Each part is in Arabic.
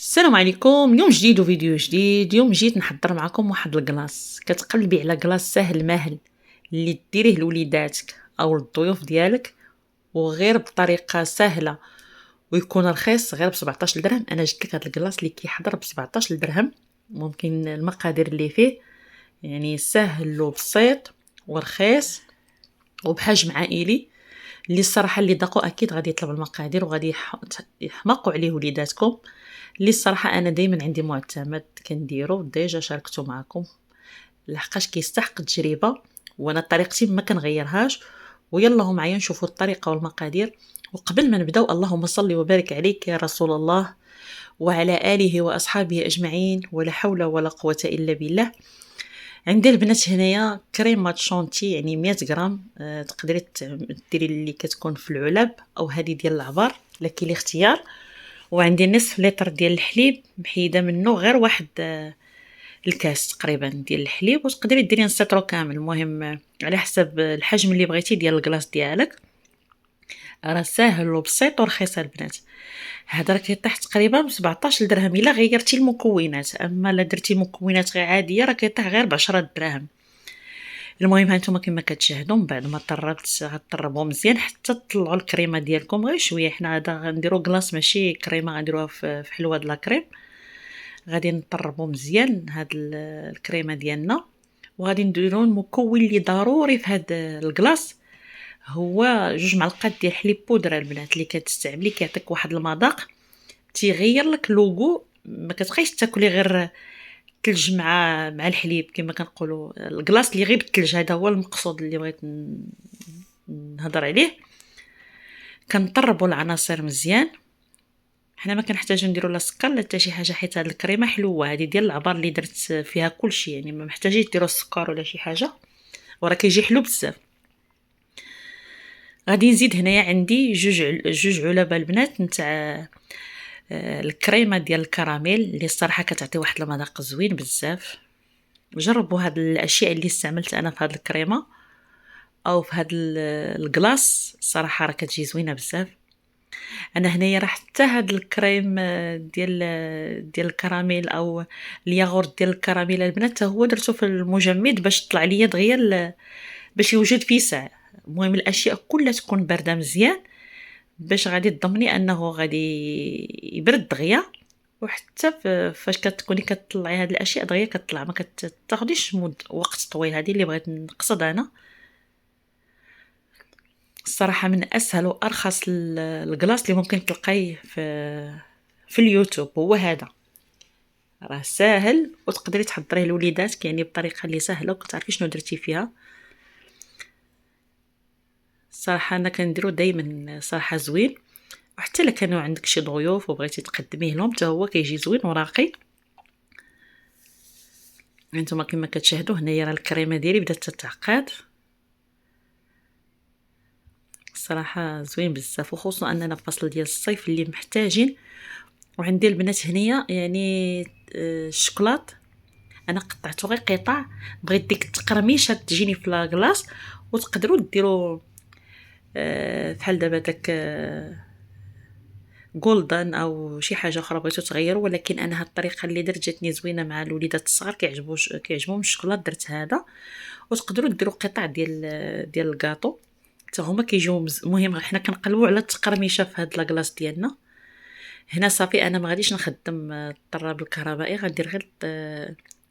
السلام عليكم. يوم جديد وفيديو جديد. اليوم جيت نحضر معكم واحد الكلاص. كتقلبي على كلاص ساهل ماهل اللي ديريه لوليداتك او الضيوف ديالك وغير بطريقه سهله ويكون رخيص غير ب 17 درهم. انا جبت لك هذا الكلاص اللي كيحضر ب 17 درهم. ممكن المقادير اللي فيه يعني سهل وبسيط ورخيص وبحجم عائلي. اللي الصراحه اللي ذاقوا اكيد غادي يطلب المقادير وغادي يحمقوا عليه وليداتكم. اللي الصراحه انا دائما عندي معتمد كنديرو ديجا شاركته معكم لحقاش كيستحق التجربه، وانا طريقتي ما كنغيرهاش. ويلا معايا نشوفوا الطريقه والمقادير. وقبل ما نبداو اللهم صل وبارك عليك يا رسول الله وعلى اله واصحابه اجمعين، ولا حول ولا قوه الا بالله. عندي البنات هنايا كريمه شونتي يعني 100 غرام. تقدري ديري اللي كتكون في العلب او هذه ديال العبار لكن الاختيار. وعندي نصف لتر ديال الحليب محيده منه غير واحد الكاس تقريبا ديال الحليب، وتقدري ديري نص لتر كامل. المهم على حسب الحجم اللي بغيتي ديال الكلاص ديالك. راه ساهل وبسيط ورخيص البنات. هذا راه كيطيح تقريبا ب 17 درهم الا غيرتي المكونات، اما الا درتي مكونات غير عاديه راه كيطيح غير ب 10 دراهم. المهم هانتوما كما كتشاهدوا من بعد ما طربت غطربوا مزيان حتى تطلعوا الكريمه ديالكم غير شويه. حنا هذا غنديروا كلاص ماشي كريمه، غنديروها في حلوه د لا كريم. غادي نطربوا مزيان هاد الكريمه ديالنا وغادي نديروا المكون اللي ضروري في هاد الكلاص هو 2 معلقات ديال حليب بودره البنات اللي كتستعملي كيعطيك واحد المذاق تيغير لك لوغو. ما كتبقايش تاكلي غير الثلج مع الحليب كما كنقولوا. الكلاص اللي غير بالثلج هذا هو المقصود اللي بغيت نهضر عليه. كنطربوا العناصر مزيان. حنا ما كنحتاجو نديروا لا سكر لا حتى شي حاجه حيت هاد الكريمه حلوه هذه ديال العبار اللي درت فيها كلشي، يعني ما محتاجين ديروا السكر ولا شي حاجه وراه كيجي حلو بزاف. غادي نزيد هنايا عندي جوج علب البنات نتاع الكريمه ديال الكراميل اللي الصراحه كتعطي واحد المذاق زوين بزاف. جربوا هاد الاشياء اللي استعملت انا في هاد الكريمه او في هاد الكلاص، الصراحه راه كتجي زوينه بزاف. انا هنايا راه حتى هاد الكريم ديال الكراميل او الياغورت ديال الكراميل البنات هو درته في المجمد باش طلع ليا دغيا باش يوجد فيه ساعه. المهم الاشياء كلها تكون بارده مزيان باش غادي تضمني انه غادي يبرد دغيا. وحتى فاش كتكوني كتطلعي هاد الاشياء دغيا كتطلع ما كتاخديش وقت طويل. هذه اللي بغيت نقصد انا. الصراحه من اسهل وارخص الكلاص اللي ممكن تلقايه في اليوتيوب هو هذا. راه ساهل وتقدري تحضريه لوليداتك يعني بطريقه اللي سهله وكتعرفي شنو درتي فيها. الصراحه انا كنديرو دائما صراحه زوين. وحتى الا كانوا عندك شي ضيوف وبغيتي تقدميه لهم حتى هو كيجي زوين وراقي. انتما كما كتشاهدوا هنايا راه الكريمه ديالي بدات تتعقد. الصراحه زوين بزاف وخصوصا اننا في فصل ديال الصيف اللي محتاجين. وعندي البنات هنايا يعني الشوكولات انا قطعته غير قطع. بغيت ديك التقرميشه تجيني في لاكلاص وتقدروا ديروا بحال دابا داك جولدن او شي حاجه اخرى بغيتو تغيروا. ولكن انا هاد الطريقه اللي درت جاتني زوينه مع الوليدات الصغار كيعجبهم الشوكولات درت هذا. وتقدروا ديروا قطع ديال الكاطو حتى هما كيجيو المهم حنا كنقلبوا على التقرميشه في هاد لاكلاص ديالنا. هنا صافي انا ما غاديش نخدم الطراب الكهربائي، غندير غير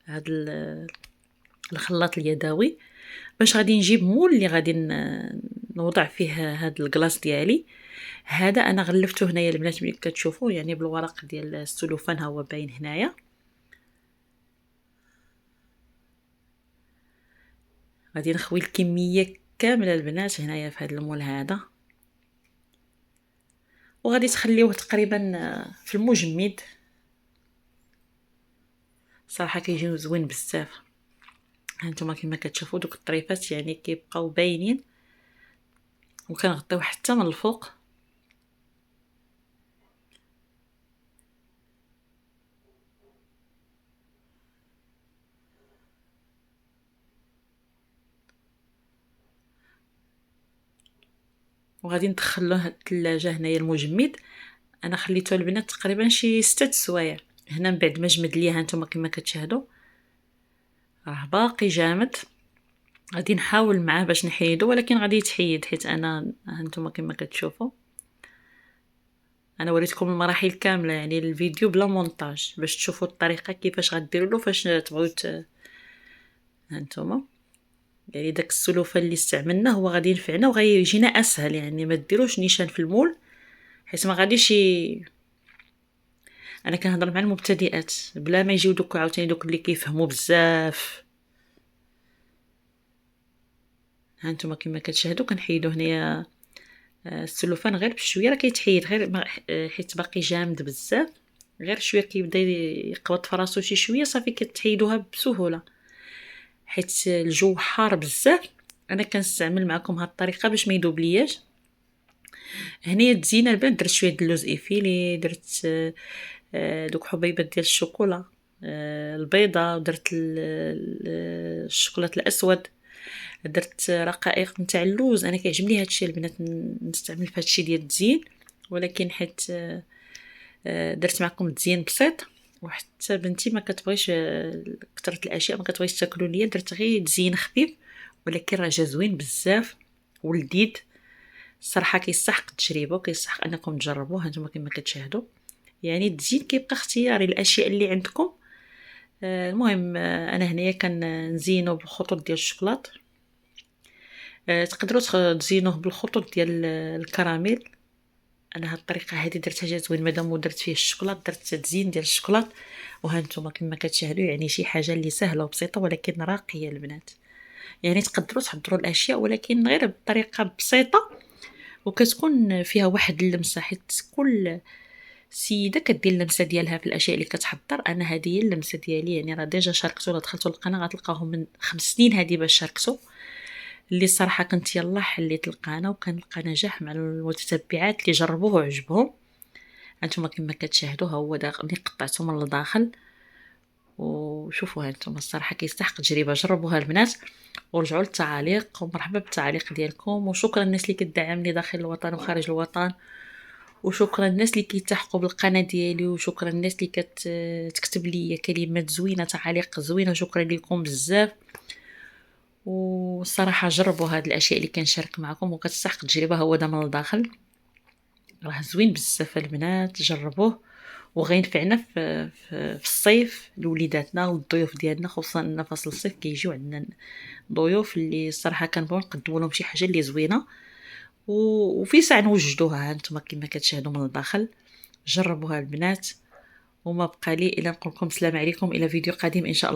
هاد الخلاط اليدوي باش غادي نجيب مول اللي غادي نوضع فيه هاد الكلاص ديالي. هذا انا غلفته هنايا البنات ملي كتشوفوا يعني بالورق ديال السلوفان ها هو باين هنايا. غادي نخوي الكميه كامله البنات هنايا في هذا المول هذا وغادي تخليوه تقريبا في المجمد. صراحه كيجيو زوين بزاف. هانتوما كما كتشوفوا دوك الطريفات يعني كيبقاو باينين وكنغطيو حتى من الفوق. وغادي ندخلوه الثلاجه هنايا المجمد انا خليته البنات تقريبا شي 6 سوايع. هنا من بعد ما جمد ليا هانتوما كما كتشاهدوا راه باقي جامد. غادي نحاول معاه باش نحيدو، ولكن غادي يتحيد حيت انا هانتوما كما كتشوفوا انا وريتكم المراحل كامله، يعني الفيديو بلا مونتاج باش تشوفوا الطريقه كيفاش غديروا له فاش تبغيو هانتوما. يعني داك السلوفه اللي استعملنا هو غادي ينفعنا وغيجينا اسهل، يعني ما ديروش نيشان في المول حيت ما غاديش انا كنهضر مع المبتدئات بلا ما يجيو دوك عاوتاني دوك اللي كيفهموا بزاف. هانتوما كما كتشاهدوا كنحيدو هنايا السلوفان غير بشويه، راه كيتحيد غير حيت باقي جامد بزاف، غير شويه كيبدا يقبض في راسو شي شويه صافي كتحيدوها بسهوله. حيت الجو حار بزاف انا كنستعمل معكم هاد الطريقه باش ما يذوب لياش. هنايا تزينه البنات درت شويه دلوز ايفيلي، درت دوك حبيبات ديال الشوكولا، البيضه، ودرت الشوكولاته الاسود، درت رقائق نتاع اللوز. انا كيعجبني هادشي البنات نستعمل في هادشي ديال التزيين، ولكن حيت درت معكم التزيين بسيط وحتى بنتي ما كتبغيش كثره الاشياء، ما كتبغيش تاكلوا ليا، درت غير تزيين خفيف ولكن راه جا زوين بزاف ولذيذ الصراحه. كيستحق التجربه وكيستحق انكم تجربوه. هانتوما كما كتشاهدوا يعني التزيين كيبقى اختياري الاشياء اللي عندكم. المهم انا هنايا كنزينو بالخطوط ديال الشوكولات، تقدروا تزينوه بالخطوط ديال الكراميل. انا هاد الطريقه هذه درتها جات زوين مادام درت فيه الشوكولات، درت تزيين ديال الشوكولات. وهانتوما كما كتشاهدوا يعني شي حاجه اللي سهله وبسيطه ولكن راقيه البنات. يعني تقدروا تحضروا الاشياء ولكن غير بطريقه بسيطه وكتكون فيها واحد اللمسه، حيت كل سيده كدير اللمسه ديالها في الاشياء اللي كتحضر. انا هذه هي اللمسه ديالي، يعني راه ديجا شاركتو، دخلتوا القناه غتلقاوهم من 5 سنين هذه باش شاركتو، اللي الصراحه كنت يلا حليت القناه وكنلقى نجاح مع المتتبعات اللي جربوه وعجبهم. هانتوما كما كتشاهدوا ها هو داخل اللي قطعته من الداخل، وشوفوا هانتوما الصراحه كيستحق تجربه. جربوها البنات ورجعوا للتعاليق، ومرحبا بالتعاليق ديالكم. وشكرا الناس اللي كتدعمني داخل الوطن وخارج الوطن، وشكرا الناس اللي كيتحقوا بالقناه ديالي، وشكرا الناس اللي كتكتب لي كلمات زوينه، تعاليق زوينه. شكرا لكم بزاف. والصراحه جربوا هاد الاشياء اللي كنشارك معكم وكتستحق تجربه. هو دا من الداخل راه زوين بزاف البنات، جربوه وغينفعنا في الصيف لوليداتنا والضيوف ديالنا، خصوصا ان فصل الصيف كيجيو عندنا ضيوف اللي الصراحه كنبغيو نقدموا لهم شي حاجه اللي زوينه وفي ساعه نوجدوها. هانتوما كما كتشاهدوا من الداخل جربوها البنات. وما بقى لي الا نقول لكم السلام عليكم الى فيديو قادم ان شاء الله.